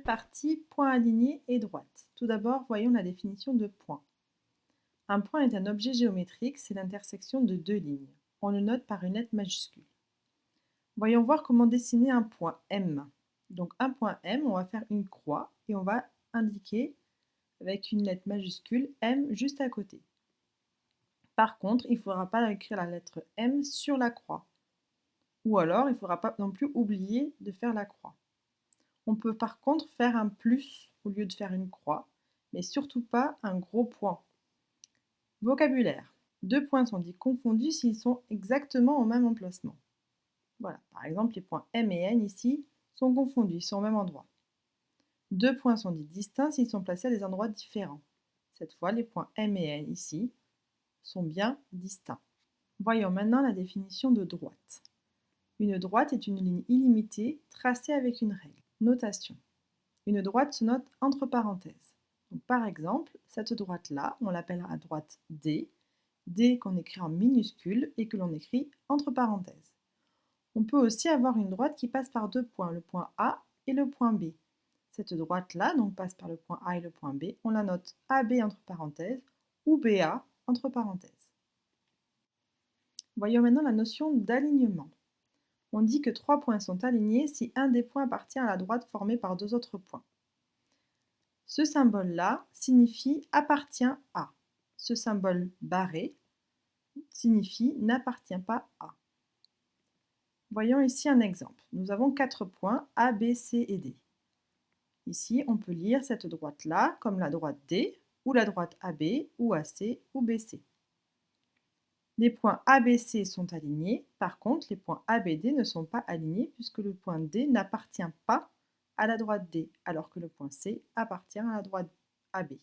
Première partie, point aligné et droite. Tout d'abord, voyons la définition de point. Un point est un objet géométrique, c'est l'intersection de deux lignes. On le note par une lettre majuscule. Voyons voir comment dessiner un point M. Donc un point M, on va faire une croix et on va indiquer avec une lettre majuscule M juste à côté. Par contre, il ne faudra pas écrire la lettre M sur la croix. Ou alors, il ne faudra pas non plus oublier de faire la croix. On peut par contre faire un plus au lieu de faire une croix, mais surtout pas un gros point. Vocabulaire. Deux points sont dits confondus s'ils sont exactement au même emplacement. Voilà, par exemple, les points M et N ici sont confondus, ils sont au même endroit. Deux points sont dits distincts s'ils sont placés à des endroits différents. Cette fois, les points M et N ici sont bien distincts. Voyons maintenant la définition de droite. Une droite est une ligne illimitée tracée avec une règle. Notation. Une droite se note entre parenthèses. Donc, par exemple, cette droite-là, on l'appellera droite D, D qu'on écrit en minuscule et que l'on écrit entre parenthèses. On peut aussi avoir une droite qui passe par deux points, le point A et le point B. Cette droite-là, donc passe par le point A et le point B, on la note AB entre parenthèses ou BA entre parenthèses. Voyons maintenant la notion d'alignement. On dit que trois points sont alignés si un des points appartient à la droite formée par deux autres points. Ce symbole-là signifie appartient à. Ce symbole barré signifie n'appartient pas à. Voyons ici un exemple. Nous avons quatre points A, B, C et D. Ici, on peut lire cette droite-là comme la droite D, ou la droite AB, ou AC, ou BC. Les points ABC sont alignés, par contre, les points ABD ne sont pas alignés puisque le point D n'appartient pas à la droite D, alors que le point C appartient à la droite AB.